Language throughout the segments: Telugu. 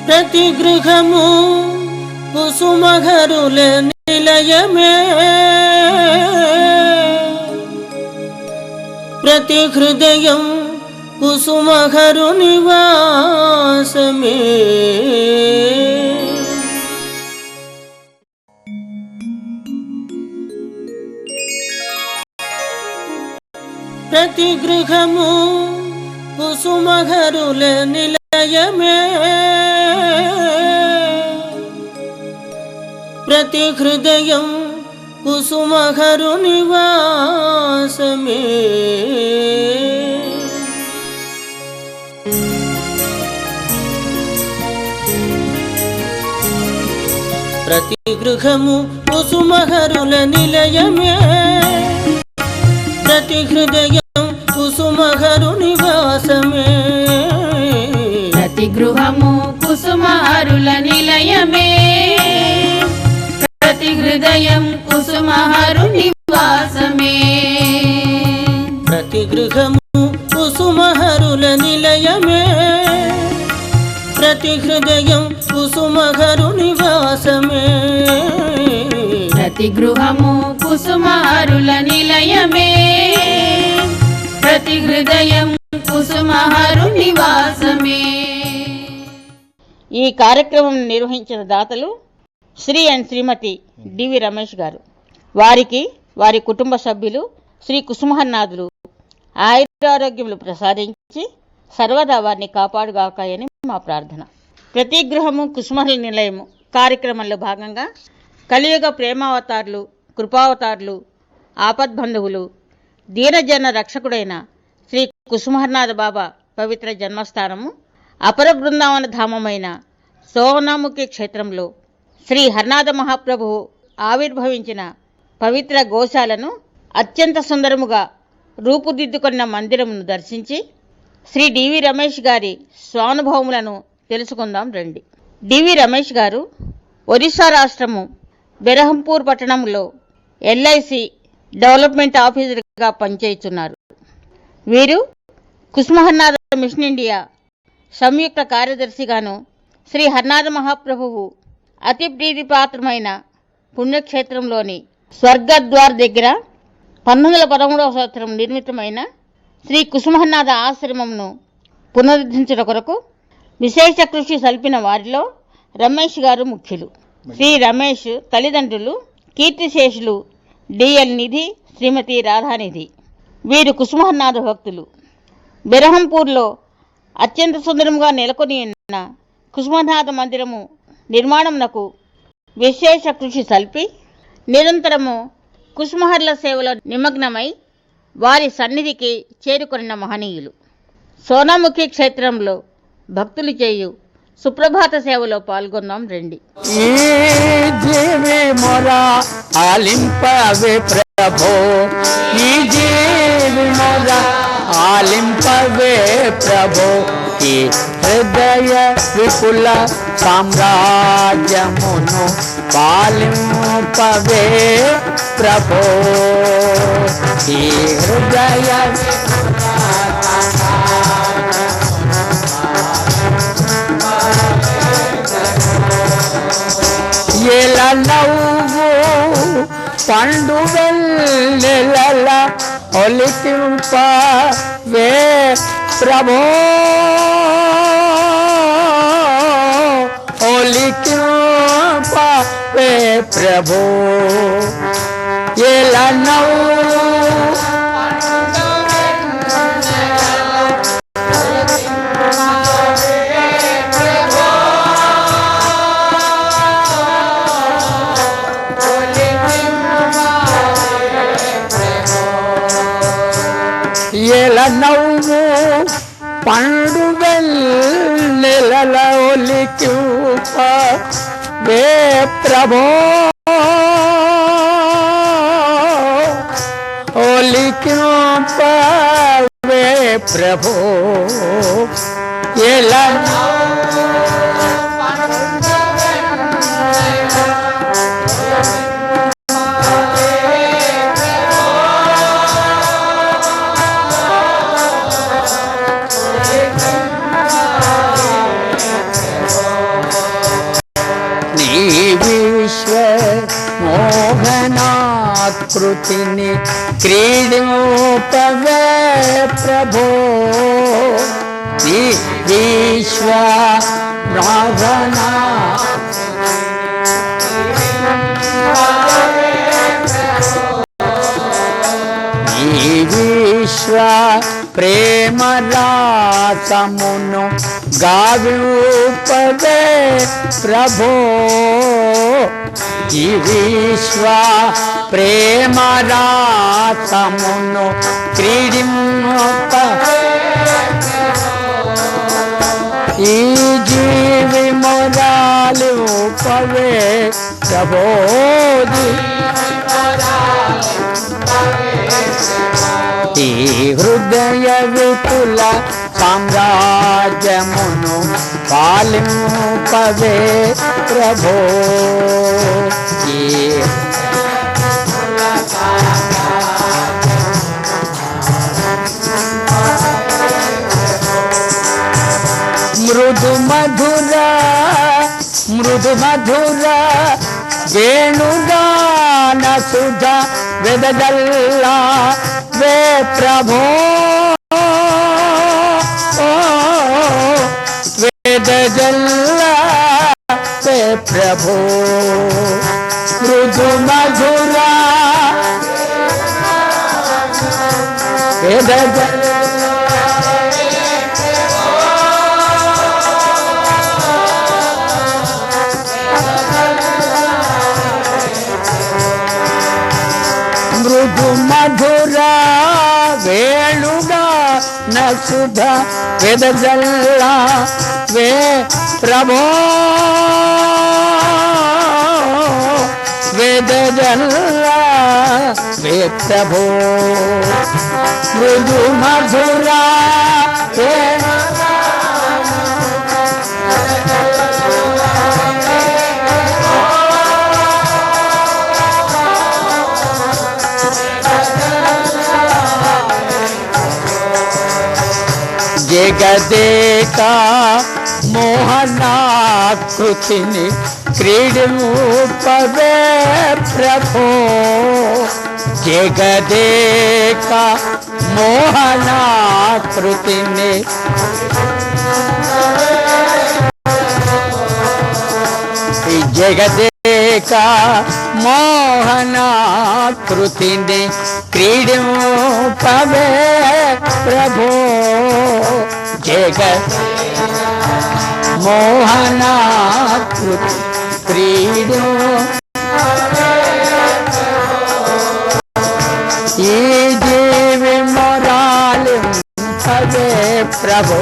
ప్రతి గృహము కుసుమఘరుల నిలయమే, ప్రతి హృదయం కుసుమఘరు నివాసమే. ప్రతి గృహము కుసుమఘరుల నిలయమే, ప్రతి హృదయం కుసుమఘరు నివాసమే. ప్రతి గృహము కుసుమఘరుల నిలయమే, ప్రతి హృదయం కుసుమఘరు నివాసమే. ప్రతి గృహము కుసుమహరుల నిలయమే, ప్రతి హృదయం కుసుమహరు నివాసమే. ప్రతి గృహము కుసుమహరుల నిలయమే, ప్రతి హృదయం కుసుమఘరు నివాసమే. ప్రతి గృహము కుసుమహరుల నిలయమే, ప్రతి హృదయం కుసుమహరు నివాసమే. ఈ కార్యక్రమం నిర్వహించిన దాతలు శ్రీ అండ్ శ్రీమతి డివి రమేష్ గారు. వారికి వారి కుటుంబ సభ్యులు శ్రీ కుసుమహన్నాథులు ఆయురారోగ్యములు ప్రసాదించి సర్వదా వారిని కాపాడుగాకాయని మా ప్రార్థన. ప్రతి గృహము కుసుమహరుల నిలయము కార్యక్రమంలో భాగంగా కలియుగ ప్రేమావతారులు, కృపావతారులు, ఆపద్బంధువులు, దీనజన రక్షకుడైన శ్రీ కుసుమహన్నాథ బాబా పవిత్ర జన్మస్థానము అపర బృందావన ధామమైన సోనాముఖి క్షేత్రంలో శ్రీ హరనాథ మహాప్రభువు ఆవిర్భవించిన పవిత్ర గోశాలను అత్యంత సుందరముగా రూపుదిద్దుకున్న మందిరమును దర్శించి శ్రీ డివి రమేష్ గారి స్వానుభవములను తెలుసుకుందాం రండి. డివి రమేష్ గారు ఒరిస్సా రాష్ట్రము బెరహంపూర్ పట్టణంలో ఎల్ఐసి డెవలప్మెంట్ ఆఫీసర్గా పనిచేస్తున్నారు. వీరు కుసుమహన్నాథ మిషన్ ఇండియా సంయుక్త కార్యదర్శిగాను శ్రీ హరనాథ మహాప్రభువు అతి ప్రీతిపాత్రమైన పుణ్యక్షేత్రంలోని స్వర్గద్వార్ దగ్గర 1913వ సంవత్సరం నిర్మితమైన శ్రీ కుసుమహన్నాథ ఆశ్రమంను పునరుద్ధరించడం కొరకు విశేష కృషి సల్పిన వారిలో రమేష్ గారు ముఖ్యులు. శ్రీ రమేష్ తల్లిదండ్రులు కీర్తిశేషులు డిఎల్ నిధి, శ్రీమతి రాధానిధి. వీరు కుసుమహన్నాథ భక్తులు. బెరహంపూర్లో అత్యంత సుందరంగా నెలకొని ఉన్న కుసుమహన్నాథ మందిరము నిర్మాణమునకు విశేష కృషి సల్పి నిరంతరము కుసుమహరుల సేవలో నిమగ్నమై వారి సన్నిధికి చేరుకొనిన మహనీయులు. సోనాముఖి క్షేత్రంలో భక్తులు చేయు సుప్రభాత సేవలో పాల్గొన్నాం రండి. ఆలింపవే ప్రభో ఈ హృదయ విపుల సామ్రాజ్యమును పాలింపవే ప్రభో ఈ హృదయ ఎలా నవ్వు పండు వెన్నెలల ఒలికింపవే ప్రభో ఒలికింపవే ప్రభో ఎలా నవ్వు నవ్వు పండు వెన్నెలల ఒలికింపవే ప్రభో ఒలికింపవే ప్రభో ఎలా मोहनाकृतिनि क्रीडोपवे प्रभो विश्व राधना विश्व प्रेम रासमुनु गाव्युपवे प्रभो विश्व प्रेम रासमुनु क्रीडिमुप ఈ జీవి మొరాలు పవే ప్రబోధి ఈ హృదయ విపుల సామ్రాజ్యమును పాలింపవే ప్రభో ఈ మృదు మధుర వేణుగాన సుధ వెదజల్లా వే ప్రభో వెదజల్లా వే ప్రభో మృదు మధుర వెదజల్లా మృదు మధుర వేణుగా నసుధ వెదజల్లా వే ప్రభో వెదజల్లా వే ప్రభో మృదు మధుర జగదేకా మోహనాకృతిని క్రీడూపవే ప్రభో జగదేకా మోహనాకృతిని జగదేకా మోహనాకృతిని క్రీడూపవే ప్రభో జగత్ మోహనాకృతి క్రీడో ఈ జీవి మొరాలు పవే ప్రభో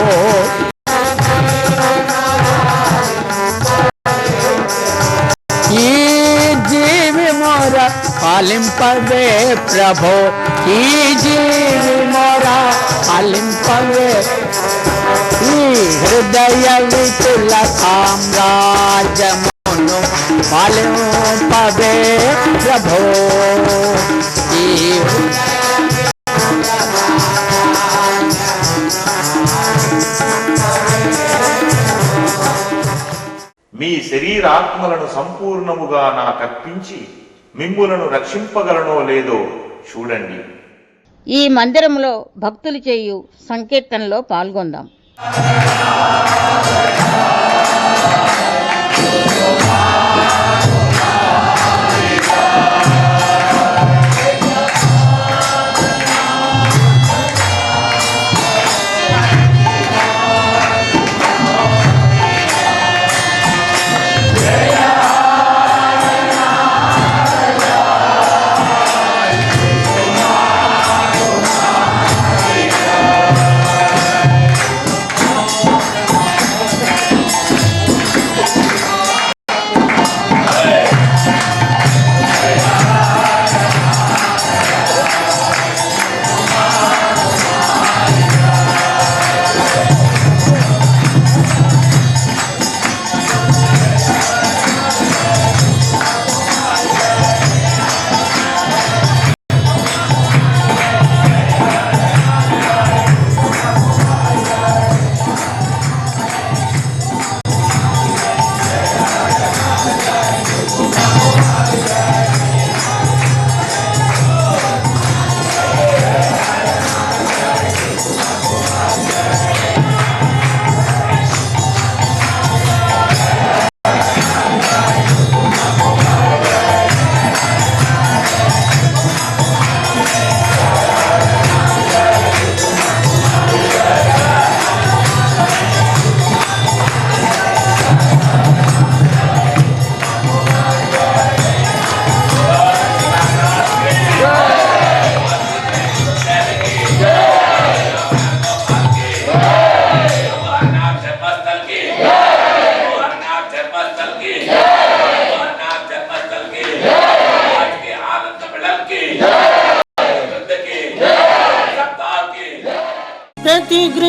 ఈ జీవి మొర పాలింపవే ప్రభో ఈ జీవి మొర పాలింపవే ఈ హృదయ విపుల సామ్రాజ్యమును పాలింపవే ప్రభో ఈ మీ శరీరాత్మలను సంపూర్ణముగా నాకర్పించి మిమ్ములను రక్షింపగలనో లేదో చూడండి. ఈ మందిరంలో భక్తులు చేయు సంకీర్తనలో పాల్గొందాం.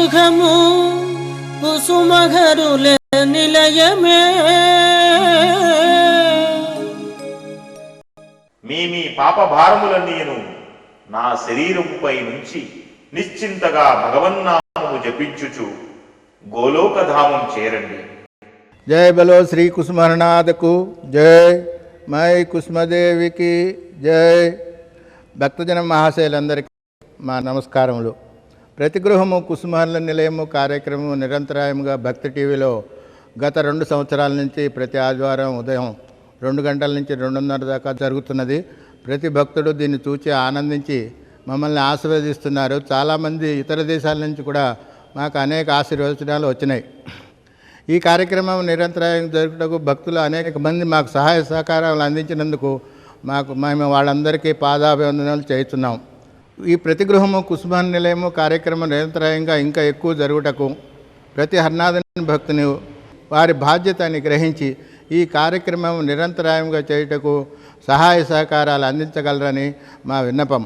గృహము కుసుమహరుల నిలయమే. మీ పాప భారములన్నీను నా శరీరముపై నుంచి నిశ్చింతగా భగవన్నామము జపించుచు గోలోకధామం చేరండి. जय बोलो श्री कुसुमहरनाथ को जय. మై కుసుమదేవికి జై. భక్తజన మహాశయులందరికీ మా నమస్కారములు. ప్రతి గృహము కుసుమహరుల నిలయము కార్యక్రమం నిరంతరాయముగా భక్తి టీవీలో గత 2 సంవత్సరాల నుంచి ప్రతి ఆదివారం ఉదయం 2 గంటల నుంచి 2:30 దాకా జరుగుతున్నది. ప్రతి భక్తుడు దీన్ని చూచి ఆనందించి మమ్మల్ని ఆశీర్వదిస్తున్నారు. చాలామంది ఇతర దేశాల నుంచి కూడా మాకు అనేక ఆశీర్వచనాలు వచ్చినాయి. ఈ కార్యక్రమం నిరంతరాయం జరుగుటకు భక్తులు అనేక మంది మాకు సహాయ సహకారాలు అందించినందుకు మేము వాళ్ళందరికీ పాదాభివందనాలు చేస్తున్నాం. ఈ ప్రతి గృహము కుసుమహర నిలయము కార్యక్రమం నిరంతరాయంగా ఇంకా ఎక్కువ జరుగుటకు ప్రతి హరినాథుని భక్తుని వారి బాధ్యతని గ్రహించి ఈ కార్యక్రమం నిరంతరాయంగా చేయుటకు సహాయ సహకారాలు అందించగలరని మా విన్నపం.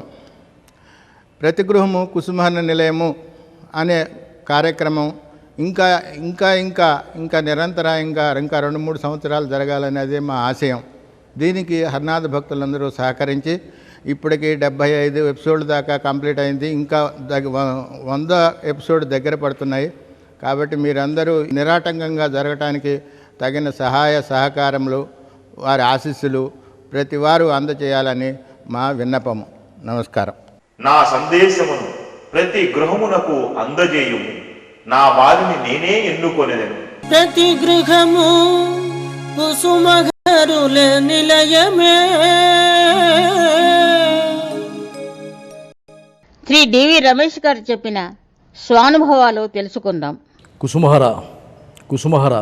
ప్రతి గృహము కుసుమహర నిలయము అనే కార్యక్రమం ఇంకా ఇంకా ఇంకా ఇంకా నిరంతరాయంగా ఇంకా 2-3 సంవత్సరాలు జరగాలనేది మా ఆశయం. దీనికి హరినాథ భక్తులందరూ సహకరించి ఇప్పటికీ 75 ఎపిసోడ్ల దాకా కంప్లీట్ అయింది. ఇంకా 100 ఎపిసోడ్ దగ్గర పడుతున్నాయి. కాబట్టి మీరందరూ నిరాటంకంగా జరగటానికి తగిన సహాయ సహకారములు వారి ఆశీస్సులు ప్రతి వారు అందచేయాలని మా విన్నపము. నమస్కారం. నా సందేశమును ప్రతి గృహమునకు అందజేయుము. నా వారిని నేనే ఎన్నుకొనెదను. ప్రతి గృహము కుసుమహరుల నిలయమే. శ్రీ డివి రమేష్ గారు చెప్పిన స్వానుభవాలు తెలుసుకుందాం. కుసుమహర కుసుమహర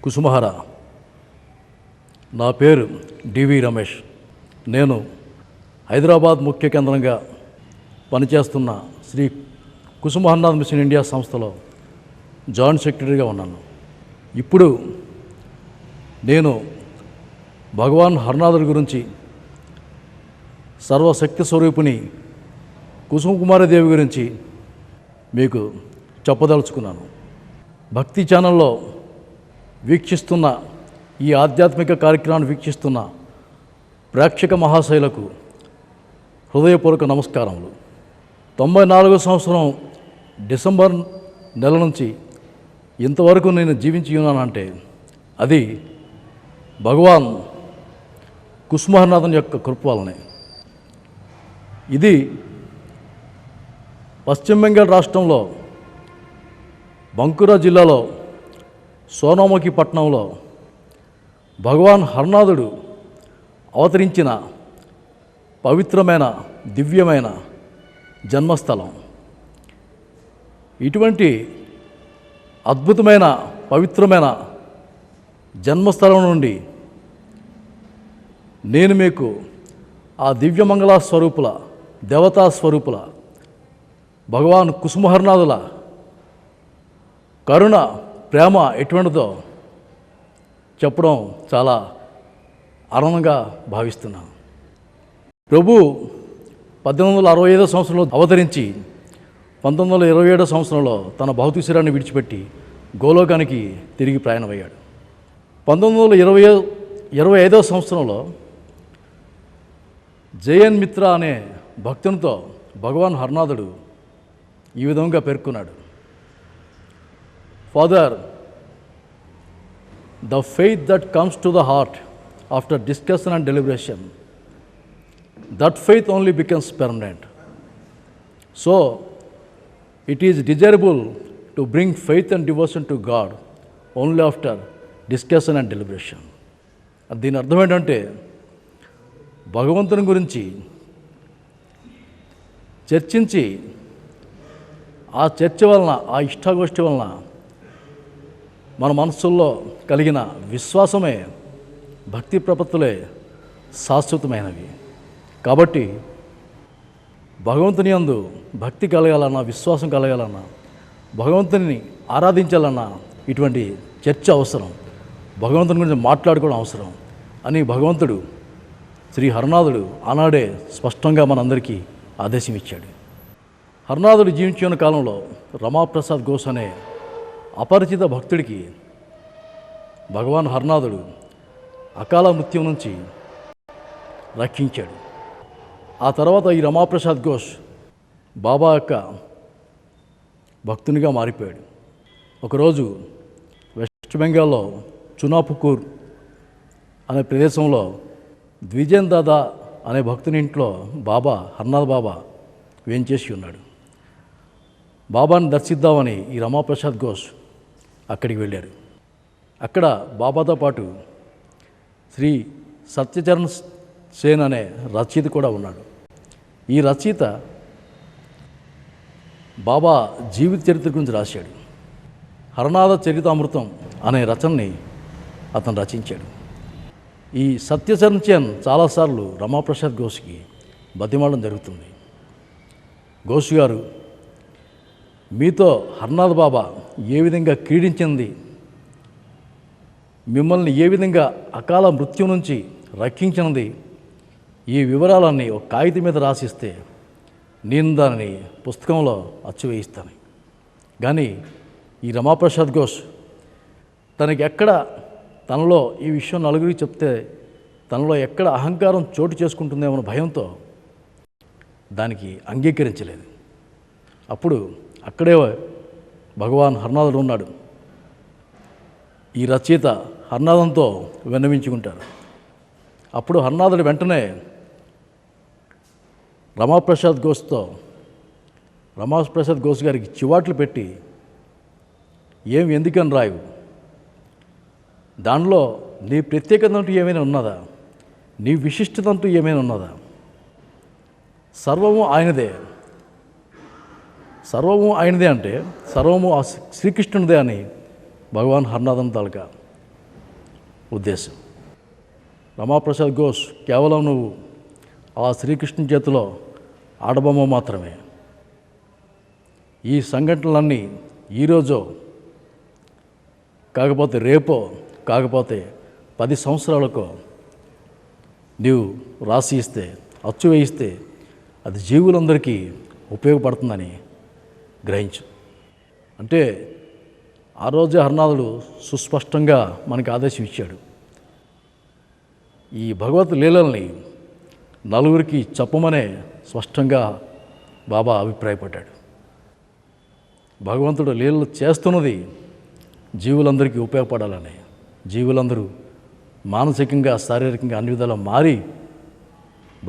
కుసుమహర. నా పేరు డివి రమేష్. నేను హైదరాబాద్ ముఖ్య కేంద్రంగా పనిచేస్తున్న శ్రీ కుసుమహరనాథ్ మిషన్ ఇండియా సంస్థలో జాయింట్ సెక్రటరీగా ఉన్నాను. ఇప్పుడు నేను భగవాన్ హరనాథుడి గురించి సర్వశక్తి స్వరూపిణి కుసుమకుమారదేవి గురించి మీకు చెప్పదలుచుకున్నాను. భక్తి ఛానల్లో వీక్షిస్తున్న ఈ ఆధ్యాత్మిక కార్యక్రమాన్ని వీక్షిస్తున్న ప్రేక్షక మహాశయులకు హృదయపూర్వక నమస్కారములు. 94వ సంవత్సరం డిసెంబర్ నెల నుంచి ఇంతవరకు నేను జీవించి ఉన్నానంటే అది భగవాన్ కుసుమహరనాథన్ యొక్క కృప వలనే. ఇది పశ్చిమ బెంగాల్ రాష్ట్రంలో బంకురా జిల్లాలో సోనాముఖి పట్టణంలో భగవాన్ హరనాథుడు అవతరించిన పవిత్రమైన దివ్యమైన జన్మస్థలం. ఇటువంటి అద్భుతమైన పవిత్రమైన జన్మస్థలం నుండి నేను మీకు ఆ దివ్యమంగళ స్వరూపుల దేవతా స్వరూపుల భగవాన్ కుసుమహరనాథుల కరుణ ప్రేమ ఎటువంటిదో చెప్పడం చాలా ఆనందంగా భావిస్తున్నాను. ప్రభు 1865 సంవత్సరంలో అవతరించి 1927 సంవత్సరంలో తన భౌతిక శరీరాన్ని విడిచిపెట్టి గోలోకానికి తిరిగి ప్రయాణమయ్యాడు. 1925 సంవత్సరంలో జయన్ మిత్ర అనే భక్తునితో భగవాన్ హరనాథుడు ఈ విధంగా పేర్కొన్నాడు. Father, the faith that comes to the heart after discussion and deliberation, that faith only becomes permanent. So, it is desirable to bring faith and devotion to God only after discussion and deliberation. దీని అర్థం ఏంటంటే భగవంతుని గురించి చర్చించి ఆ చర్చ వలన ఆ ఇష్టాగోష్ఠి వలన మన మనస్సుల్లో కలిగిన విశ్వాసమే భక్తి ప్రపత్తులే శాశ్వతమైనవి. కాబట్టి భగవంతుని యందు భక్తి కలగాలన్నా విశ్వాసం కలగాలన్నా భగవంతుని ఆరాధించాలన్నా ఇటువంటి చర్చ అవసరం. భగవంతుని గురించి మాట్లాడుకోవడం అవసరం అని భగవంతుడు శ్రీ హరనాథుడు ఆనాడే స్పష్టంగా మనందరికీ ఆదేశం ఇచ్చాడు. హర్నాథుడు జీవించిన కాలంలో రమాప్రసాద్ ఘోష్ అనే అపరిచిత భక్తుడికి భగవాన్ హర్నాథుడు అకాల మృత్యువు నుంచి రక్షించాడు. ఆ తర్వాత ఈ రమాప్రసాద్ ఘోష్ బాబా యొక్క భక్తునిగా మారిపోయాడు. ఒకరోజు వెస్ట్ బెంగాల్లో చునాపుకూర్ అనే ప్రదేశంలో ద్విజేన్ దాదా అనే భక్తుని ఇంట్లో బాబా హర్నాథ్ బాబా వేంచేసి ఉన్నాడు. బాబాని దర్శిద్దామని ఈ రమాప్రసాద్ ఘోష్ అక్కడికి వెళ్ళారు. అక్కడ బాబాతో పాటు శ్రీ సత్యచరణ్ సేన్ అనే రచయిత కూడా ఉన్నాడు. ఈ రచయిత బాబా జీవిత చరిత్ర గురించి రాశాడు. హరనాథ చరితామృతం అనే రచనని అతను రచించాడు. ఈ సత్యచరణ్ సేన్ చాలాసార్లు రమాప్రసాద్ ఘోష్కి బతిమాలడం జరుగుతుంది. ఘోష్ గారు, మీతో హర్నాథ్ బాబా ఏ విధంగా క్రీడించింది, మిమ్మల్ని ఏ విధంగా అకాల మృత్యు నుంచి రక్షించినది, ఈ వివరాలన్నీ ఒక కాగితం మీద రాసిస్తే నేను దానిని పుస్తకంలో అచ్చువేయిస్తాను. కానీ ఈ రమాప్రసాద్ ఘోష్ తనకి ఎక్కడ తనలో ఈ విషయం నలుగురికి చెప్తే తనలో ఎక్కడ అహంకారం చోటు చేసుకుంటుందేమో భయంతో దానికి అంగీకరించలేదు. అప్పుడు అక్కడే భగవాన్ హర్నాథుడు ఉన్నాడు. ఈ రచయిత హర్నాథంతో విన్నవించుకుంటారు. అప్పుడు హర్నాథుడు వెంటనే రమాప్రసాద్ ఘోష్ గారికి చివాట్లు పెట్టి, ఏం ఎందుకని రాయు, దానిలో నీ ప్రత్యేకత అంటూ ఏమైనా ఉన్నదా, నీ విశిష్టత అంటూ ఏమైనా ఉన్నదా, సర్వము ఆయనదే అంటే సర్వము ఆ శ్రీకృష్ణునిదే అని భగవాన్ హర్నాథన్ తాలూకా ఉద్దేశం. రమాప్రసాద్ ఘోష్ కేవలం నువ్వు ఆ శ్రీకృష్ణుని చేతిలో ఆడబొమ్మ మాత్రమే. ఈ సంఘటనలన్నీ ఈరోజు కాకపోతే రేపో కాకపోతే 10 సంవత్సరాలకో నీవు రాసి ఇస్తే, అచ్చు వేయిస్తే అది జీవులందరికీ ఉపయోగపడుతుందని గ్రహించు. అంటే ఆ రోజే హర్నాథుడు సుస్పష్టంగా మనకి ఆదేశం ఇచ్చాడు. ఈ భగవత్ లీలల్ని నలుగురికి చెప్పమనే స్పష్టంగా బాబా అభిప్రాయపడ్డాడు. భగవంతుడు లీలలు చేస్తున్నది జీవులందరికీ ఉపయోగపడాలని, జీవులందరూ మానసికంగా శారీరకంగా అన్ని విధాలా మారి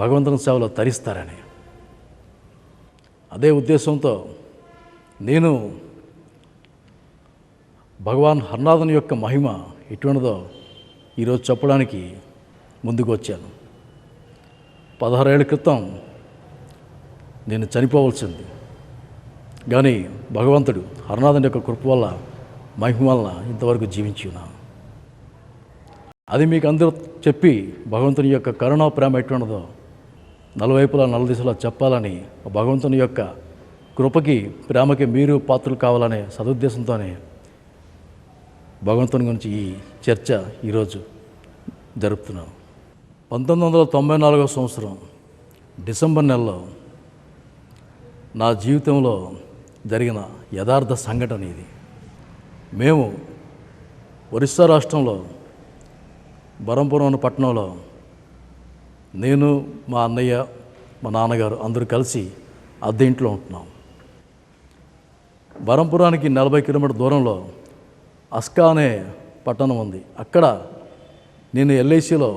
భగవంతుని సేవలో తరిస్తారని, అదే ఉద్దేశంతో నేను భగవాన్ హర్నాథుని యొక్క మహిమ ఎటువంటిదో ఈరోజు చెప్పడానికి ముందుకు వచ్చాను. 16 ఏళ్ల క్రితం నేను చనిపోవలసింది, కానీ భగవంతుడు హర్నాథుని యొక్క కృప వల్ల, మహిమ వల్ల ఇంతవరకు జీవించి ఉన్నాను. అది మీకు అందరూ చెప్పి భగవంతుని యొక్క కరుణా ప్రేమ ఎటువంటిదో నలువైపులా నలుదిశలా చెప్పాలని, భగవంతుని యొక్క కృపకి ప్రేమకి మీరు పాత్రలు కావాలనే సదుద్దేశంతోనే భగవంతుని గురించి ఈ చర్చ ఈరోజు జరుపుతున్నాను. 1994 సంవత్సరం డిసెంబర్ నెలలో నా జీవితంలో జరిగిన యథార్థ సంఘటన ఇది. మేము ఒరిస్సా రాష్ట్రంలో బరంపురం అనే పట్టణంలో నేను, మా అన్నయ్య, మా నాన్నగారు అందరూ కలిసి అద్దె ఇంట్లో ఉంటున్నాం. బరంపురానికి 40 కిలోమీటర్ దూరంలో అస్కా అనే పట్టణం ఉంది. అక్కడ నేను ఎల్ఐసిలో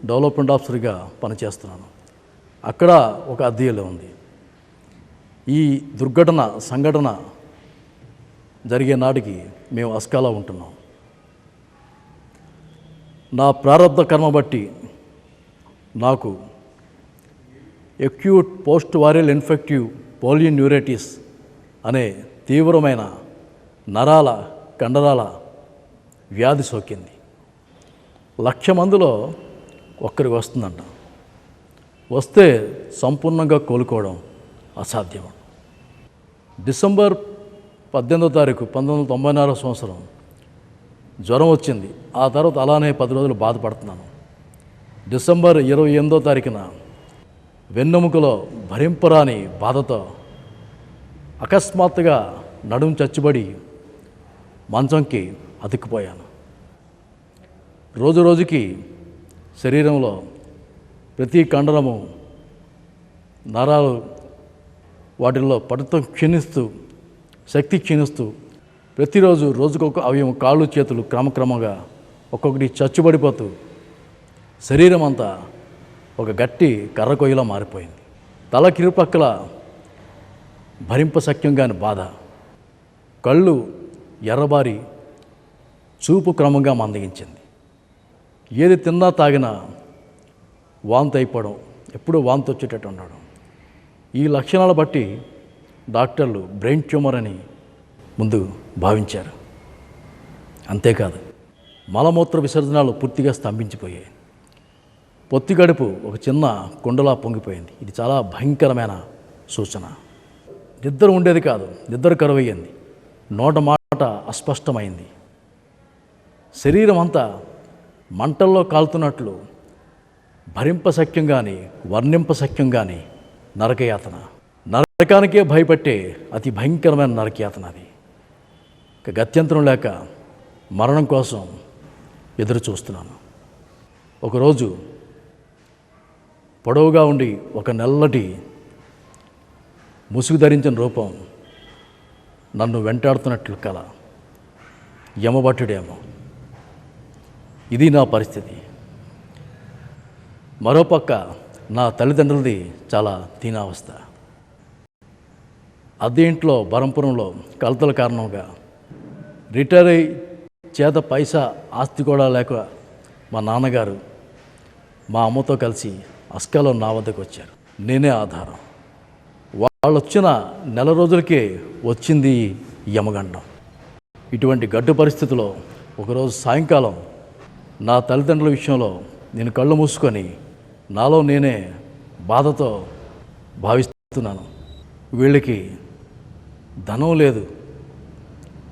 డెవలప్మెంట్ ఆఫీసర్గా పనిచేస్తున్నాను. అక్కడ ఒక అద్దె ఇల్లు ఉంది. ఈ సంఘటన జరిగే నాటికి మేము అస్కాలో ఉంటున్నాం. నా ప్రారంభ కర్మ బట్టి నాకు ఎక్యూట్ పోస్ట్ వారియల్ ఇన్ఫెక్టివ్ పోలియోన్యూరైటిస్ అనే తీవ్రమైన నరాల కండరాల వ్యాధి సోకింది. 1,00,000 మందిలో ఒక్కరికి వస్తుందంట. వస్తే సంపూర్ణంగా కోలుకోవడం అసాధ్యం. డిసెంబర్ 18వ తారీఖు 1994 సంవత్సరం జ్వరం వచ్చింది. ఆ తర్వాత అలానే 10 రోజులు బాధపడుతున్నాను. డిసెంబర్ 28వ తారీఖున వెన్నెముకలో భరింపరాని బాధతో అకస్మాత్తుగా నడుము చచ్చుబడి మంచంకి అతుక్కుపోయాను. రోజు రోజుకి శరీరంలో ప్రతి కండరము నరాలు వాటిల్లో పడుతూ క్షీణిస్తూ శక్తి క్షీణిస్తూ ప్రతిరోజు రోజుకొక అవయవం కాళ్ళు చేతులు క్రమక్రమంగా ఒక్కొక్కటి చచ్చుబడిపోతూ శరీరం అంతా ఒక గట్టి కర్ర కొయ్యలా మారిపోయింది. తల కిరుపక్కల భరింపశక్యంగాని బాధ, కళ్ళు ఎర్రబారి చూపు క్రమంగా మందగించింది. ఏది తిన్నా తాగినా వాంతి అయిపోవడం, ఎప్పుడూ వాంతి వచ్చేటట్టు ఉండడం. ఈ లక్షణాలు బట్టి డాక్టర్లు బ్రెయిన్ ట్యూమర్ అని ముందు భావించారు. అంతేకాదు, మలమూత్ర విసర్జనాలు పూర్తిగా స్తంభించిపోయాయి. పొత్తిగడుపు ఒక చిన్న కుండలా పొంగిపోయింది. ఇది చాలా భయంకరమైన సూచన. నిద్ర ఉండేది కాదు, నిద్ర కరువయ్యింది. నోట మాట అస్పష్టమైంది. శరీరం అంతా మంటల్లో కాలుతున్నట్లు భరింపశక్యం కానీ వర్ణింపశక్యం కానీ నరకయాతన. నరకానికే భయపట్టే అతి భయంకరమైన నరకయాతన అది. ఇక గత్యంతరం లేక మరణం కోసం ఎదురు చూస్తున్నాను. ఒకరోజు పొడవుగా ఉండి ఒక నల్లటి ముసుగు ధరించిన రూపం నన్ను వెంటాడుతున్నట్లు కల. యమభట్టుడేమో. ఇది నా పరిస్థితి. మరోపక్క నా తల్లిదండ్రులది చాలా దీనావస్థ. అద్దె ఇంట్లో బరంపురంలో కలతల కారణంగా రిటైర్ అయి చేత పైసా ఆస్తి కూడా లేక మా నాన్నగారు మా అమ్మతో కలిసి అస్కాలో నా వద్దకు వచ్చారు. నేనే ఆధారం. వాళ్ళు వచ్చిన నెల రోజులకే వచ్చింది యమగండం. ఇటువంటి గడ్డు పరిస్థితిలో ఒకరోజు సాయంకాలం నా తల్లిదండ్రుల విషయంలో నేను కళ్ళు మూసుకొని నాలో నేనే బాధతో భావిస్తున్నాను. వీళ్ళకి ధనం లేదు,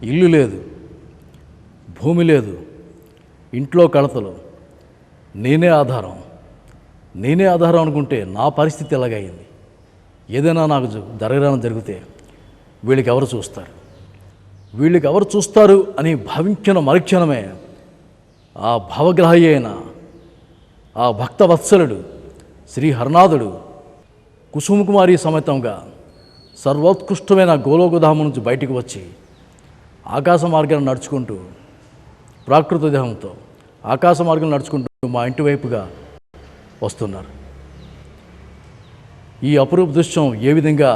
ఇల్లు లేదు, భూమి లేదు, ఇంట్లో కడతలు, నేనే ఆధారం అనుకుంటే నా పరిస్థితి ఎలాగైంది? ఏదైనా నాకు జరగడానికి జరిగితే వీళ్ళకి ఎవరు చూస్తారు అని భావించిన మరుక్షణమే ఆ భావగ్రాహి అయిన ఆ భక్తవత్సలుడు శ్రీ హరనాథుడు కుసుమకుమారి సమేతంగా సర్వోత్కృష్టమైన గోలోకధామం నుంచి బయటికి వచ్చి ఆకాశ మార్గాన్ని నడుచుకుంటూ ప్రాకృత దేహంతో ఆకాశ మార్గం నడుచుకుంటూ మా ఇంటి వైపుగా వస్తున్నారు. ఈ అపురూప దృశ్యం ఏ విధంగా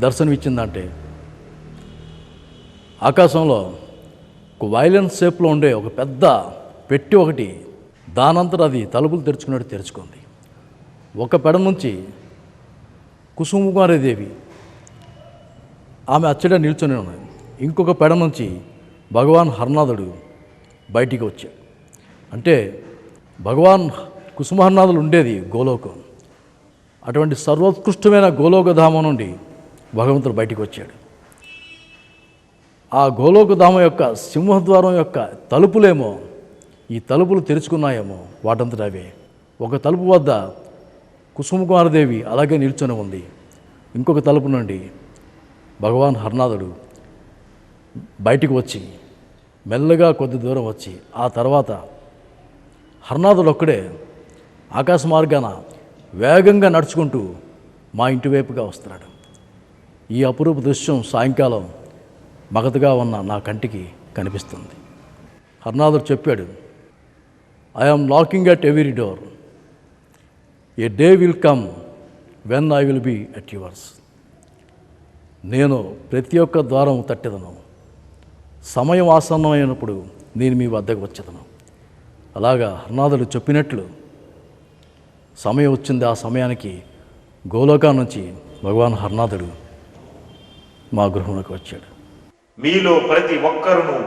దర్శనమిచ్చిందంటే, ఆకాశంలో ఒక వైలెన్స్ షేప్లో ఉండే ఒక పెద్ద పెట్టి ఒకటి దానంతట అది తలుపులు తెరుచుకున్నట్టు తెరుచుకుంది. ఒక పెడ నుంచి కుసుమకుమారీదేవి ఆమె అచ్చట నిల్చొని ఉన్నది. ఇంకొక పెడ నుంచి భగవాన్ హరనాథుడు బయటికి వచ్చాడు. అంటే భగవాన్ కుసుమహరనాథులు ఉండేది గోలోకం. అటువంటి సర్వోత్కృష్టమైన గోలోకధామం నుండి భగవంతుడు బయటికి వచ్చాడు. ఆ గోలోకధామం యొక్క సింహద్వారం యొక్క తలుపులేమో ఈ తలుపులు తెరుచుకున్నాయేమో వాటంతట అవే. ఒక తలుపు వద్ద కుసుమకుమారదేవి అలాగే నిల్చొని ఉంది. ఇంకొక తలుపు నుండి భగవాన్ హరనాథుడు బయటికి వచ్చి మెల్లగా కొద్ది దూరం వచ్చి ఆ తర్వాత హరనాథుడు ఒక్కడే ఆకాశ మార్గాన వేగంగా నడుచుకుంటూ మా ఇంటి వైపుగా వస్తున్నాడు. ఈ అపురూప దృశ్యం సాయంకాలం మగతగా ఉన్న నా కంటికి కనిపిస్తుంది. హరనాథుడు చెప్పాడు, I am knocking at every door. A day will come when I will be at yours. నేను ప్రతి ఒక్క ద్వారం తట్టెదను. సమయం ఆసన్నమైనప్పుడు నేను మీ వద్దకు వచ్చేదను. అలాగా హరనాథుడు చెప్పినట్లు సమయం వచ్చింది. ఆ సమయానికి గోలోకా నుంచి భగవాన్ హరనాథుడు మా గృహంలోకి వచ్చాడు. మీలో ప్రతి ఒక్కరును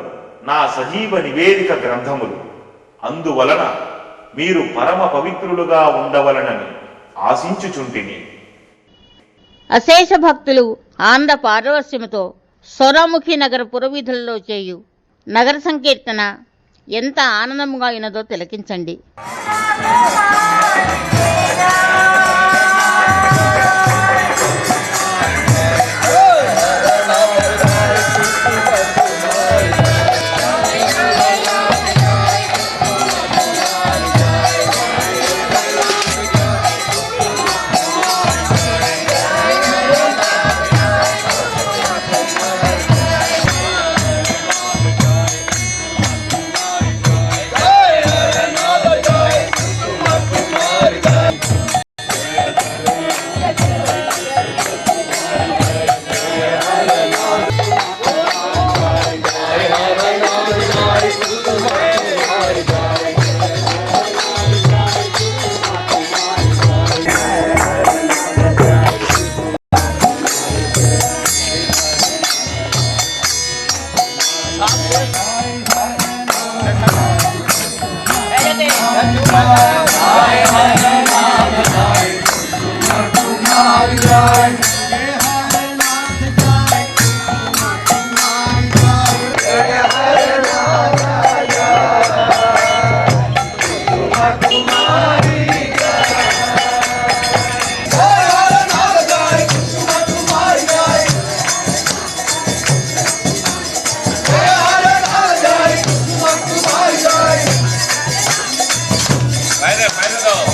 నా సజీవ నివేదిక గ్రంథములు. అందువలన మీరు పరమ పవిత్రులుగా ఉండవలనని ఆశించుచుంటిని. అశేష భక్తులు ఆనంద పారవస్యముతో సోనాముఖి నగర పురవీధులలో చేయు నగర సంకీర్తన ఎంత ఆనందంగా అయినదో తిలకించండి. Final.